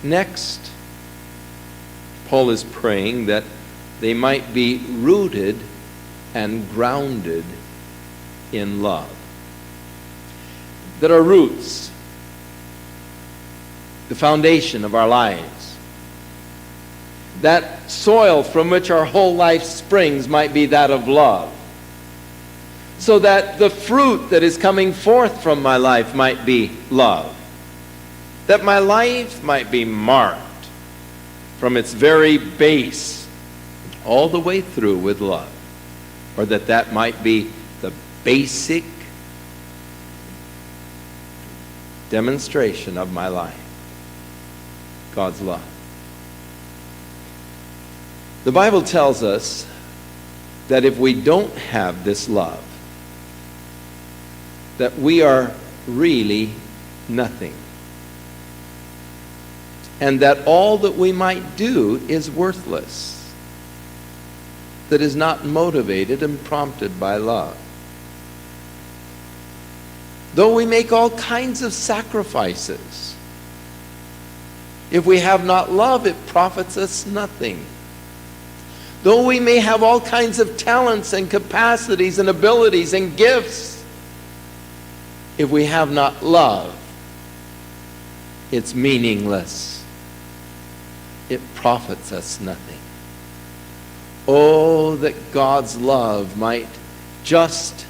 Next, Paul is praying that they might be rooted and grounded in love. That our roots, the foundation of our lives, that soil from which our whole life springs might be that of love. So that the fruit that is coming forth from my life might be love. That my life might be marked from its very base all the way through with love. Or that might be the basic demonstration of my life. God's love. The Bible tells us that if we don't have this love, that we are really nothing. And that all that we might do is worthless. That is not motivated and prompted by love. Though we make all kinds of sacrifices, if we have not love, it profits us nothing. Though we may have all kinds of talents and capacities and abilities and gifts, if we have not love, it's meaningless. It profits us nothing. Oh, that God's love might just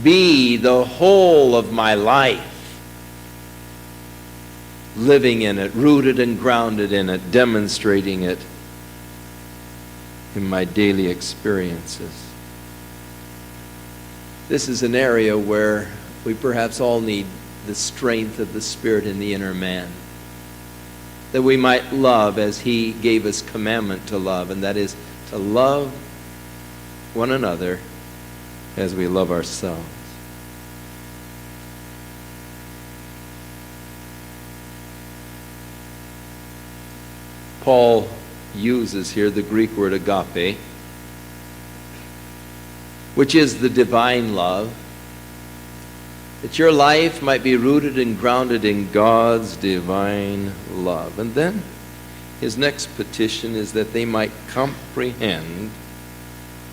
be the whole of my life. Living in it, rooted and grounded in it, demonstrating it in my daily experiences. This is an area where we perhaps all need the strength of the Spirit in the inner man. That we might love as He gave us commandment to love, and that is to love one another as we love ourselves. Paul uses here the Greek word agape, which is the divine love, that your life might be rooted and grounded in God's divine love. And then his next petition is that they might comprehend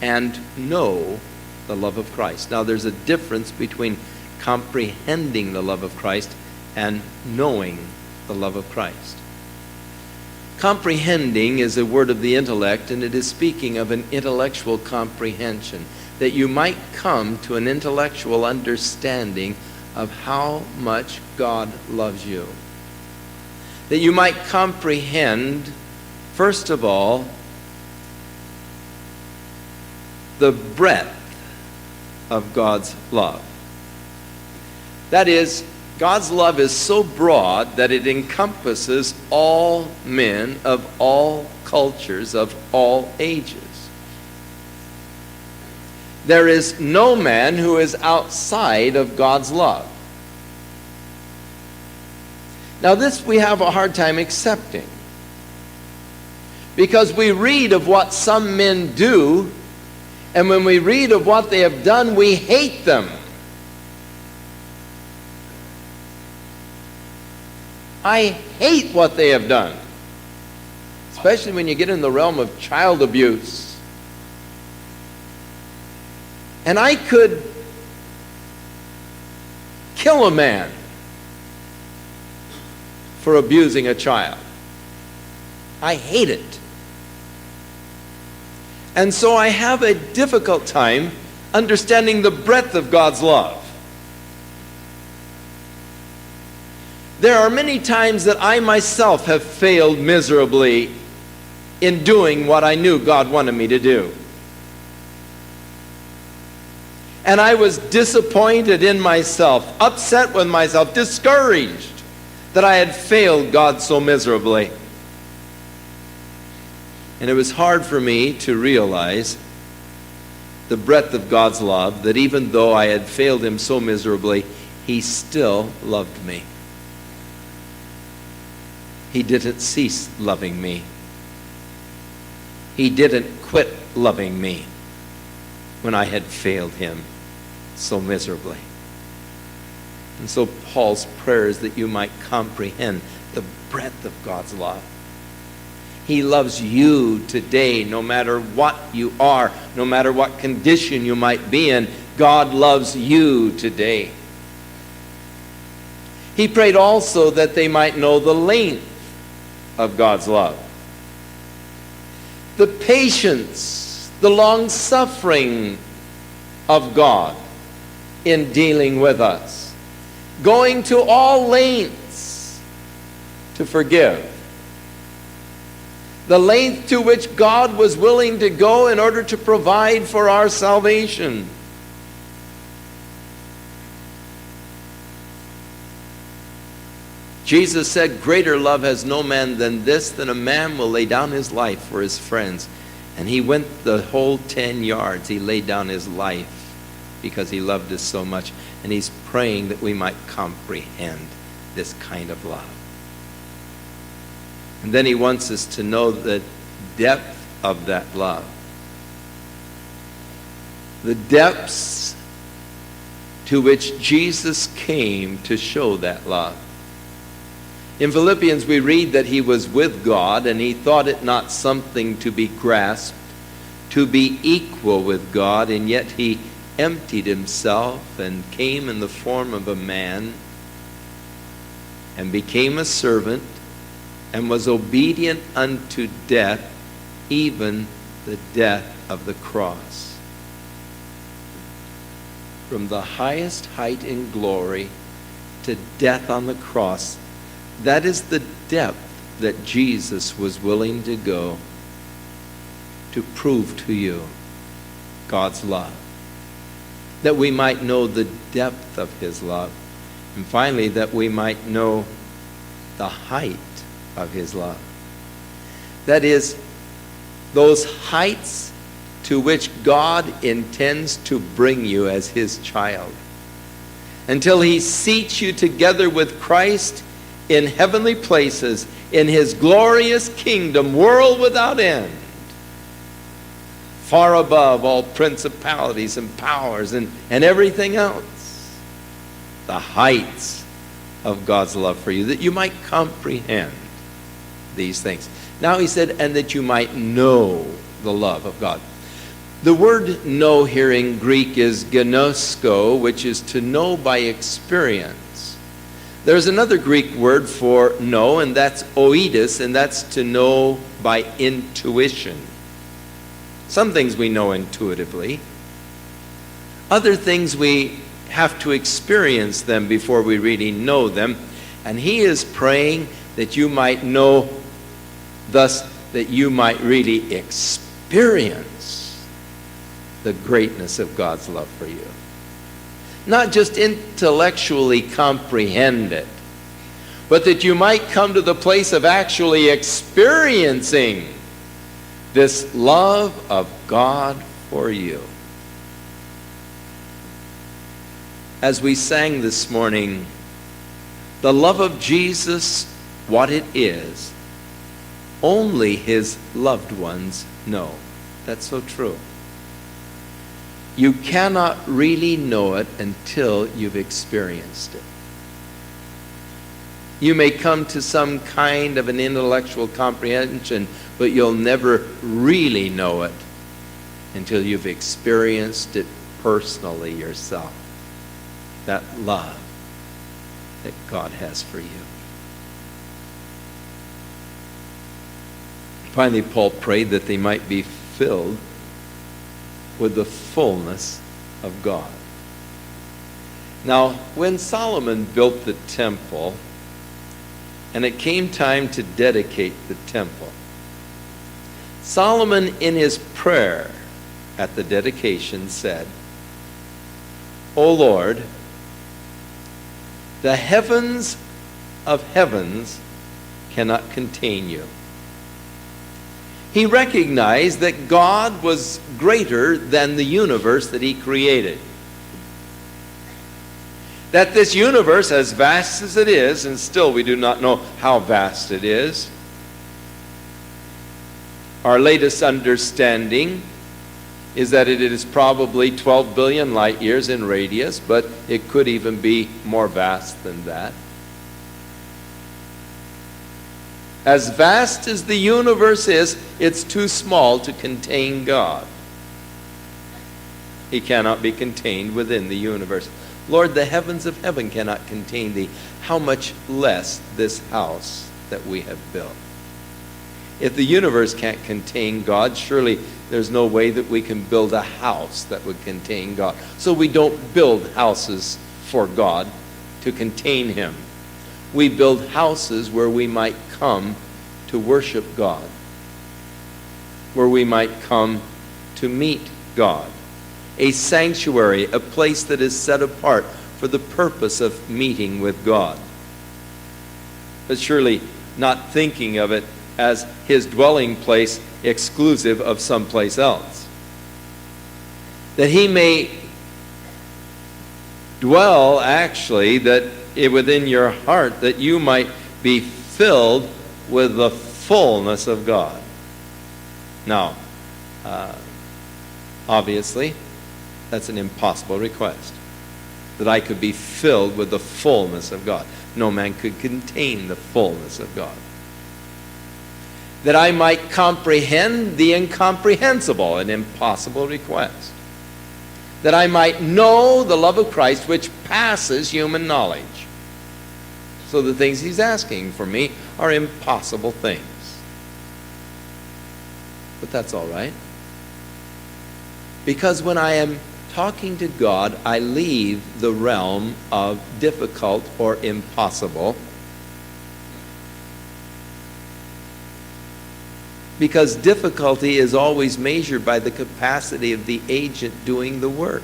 and know the love of Christ. Now there's a difference between comprehending the love of Christ and knowing the love of Christ. Comprehending is a word of the intellect, and it is speaking of an intellectual comprehension, that you might come to an intellectual understanding of how much God loves you. That you might comprehend, first of all, the breadth of God's love. That is, God's love is so broad that it encompasses all men of all cultures, of all ages. There is no man who is outside of God's love. Now this we have a hard time accepting, because we read of what some men do, and when we read of what they have done, we hate them. I hate what they have done, especially when you get in the realm of child abuse. And I could kill a man for abusing a child. I hate it. And so I have a difficult time understanding the breadth of God's love. There are many times that I myself have failed miserably in doing what I knew God wanted me to do. And I was disappointed in myself, upset with myself, discouraged that I had failed God so miserably. And it was hard for me to realize the breadth of God's love, that even though I had failed Him so miserably, He still loved me. He didn't cease loving me. He didn't quit loving me when I had failed Him so miserably. And so Paul's prayer is that you might comprehend the breadth of God's love. He loves you today, no matter what you are, no matter what condition you might be in. God loves you today. He prayed also that they might know the length of God's love, the patience, the long-suffering of God in dealing with us, going to all lengths to forgive. The length to which God was willing to go in order to provide for our salvation. Jesus said, "Greater love has no man than this, than a man will lay down his life for his friends." And he went the whole 10 yards. He laid down his life because he loved us so much. And he's praying that we might comprehend this kind of love. And then he wants us to know the depth of that love. The depths to which Jesus came to show that love. In Philippians we read that he was with God and he thought it not something to be grasped, to be equal with God, and yet he emptied himself and came in the form of a man and became a servant and was obedient unto death, even the death of the cross. From the highest height in glory to death on the cross, that is the depth that Jesus was willing to go to prove to you God's love, that we might know the depth of his love, and finally that we might know the height of his love. That is, those heights to which God intends to bring you as his child, until he seats you together with Christ in heavenly places, in his glorious kingdom, world without end, far above all principalities and powers and everything else. The heights of God's love for you, that you might comprehend these things. Now he said, and that you might know the love of God. The word know here in Greek is gnosko, which is to know by experience. There's another Greek word for know, and that's oides, and that's to know by intuition. Some things we know intuitively. Other things we have to experience them before we really know them. And he is praying that you might know, thus that you might really experience the greatness of God's love for you. Not just intellectually comprehend it, but that you might come to the place of actually experiencing this love of God for you. As we sang this morning, the love of Jesus, what it is, only his loved ones know. That's so true. You cannot really know it until you've experienced it. You may come to some kind of an intellectual comprehension, but you'll never really know it until you've experienced it personally yourself. That love that God has for you. Finally, Paul prayed that they might be filled with the fullness of God. Now, when Solomon built the temple, and it came time to dedicate the temple, Solomon in his prayer at the dedication said, O Lord, the heavens of heavens cannot contain you. He recognized that God was greater than the universe that he created. That this universe, as vast as it is, and still we do not know how vast it is, our latest understanding is that it is probably 12 billion light years in radius, but it could even be more vast than that. As vast as the universe is, it's too small to contain God. He cannot be contained within the universe. Lord, the heavens of heaven cannot contain thee. How much less this house that we have built? If the universe can't contain God, surely there's no way that we can build a house that would contain God. So we don't build houses for God to contain him. We build houses where we might come to worship God, where we might come to meet God. A sanctuary, a place that is set apart for the purpose of meeting with God. But surely not thinking of it as his dwelling place exclusive of someplace else. That he may dwell actually within your heart, that you might be filled with the fullness of God. Now, obviously, that's an impossible request. That I could be filled with the fullness of God. No man could contain the fullness of God. That I might comprehend the incomprehensible, an impossible request. That I might know the love of Christ which passes human knowledge. So the things he's asking for me are impossible things. But that's all right. Because when I am talking to God, I leave the realm of difficult or impossible. Because difficulty is always measured by the capacity of the agent doing the work.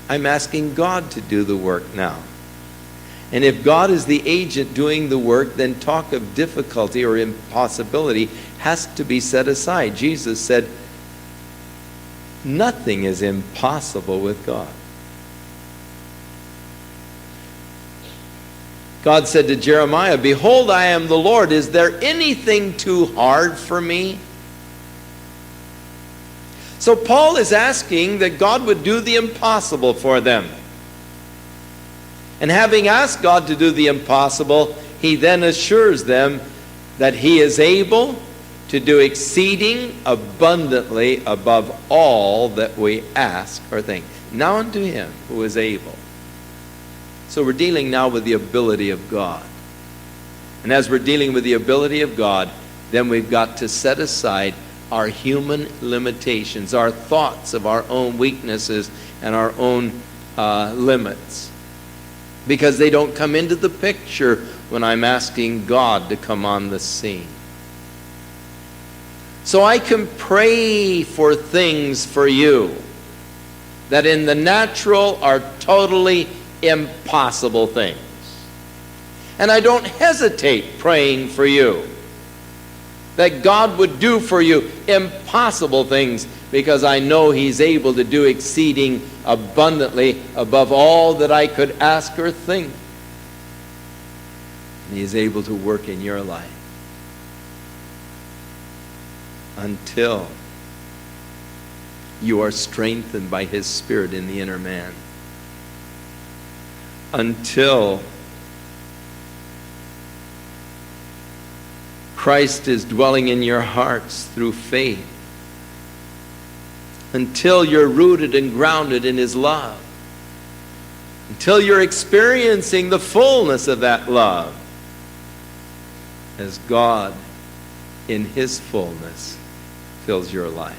I'm asking God to do the work now. And if God is the agent doing the work, then talk of difficulty or impossibility has to be set aside. Jesus said, nothing is impossible with God. God said to Jeremiah, behold, I am the Lord. Is there anything too hard for me? So Paul is asking that God would do the impossible for them. And having asked God to do the impossible, he then assures them that he is able to do exceeding abundantly above all that we ask or think. Now unto him who is able. So we're dealing now with the ability of God. And as we're dealing with the ability of God, then we've got to set aside our human limitations, our thoughts of our own weaknesses and our own limits. Because they don't come into the picture when I'm asking God to come on the scene. So I can pray for things for you that in the natural are totally impossible things. And I don't hesitate praying for you that God would do for you impossible things, because I know he's able to do exceeding abundantly above all that I could ask or think. And he is able to work in your life until you are strengthened by his Spirit in the inner man. Until Christ is dwelling in your hearts through faith. Until you're rooted and grounded in his love. Until you're experiencing the fullness of that love as God in his fullness fills your life.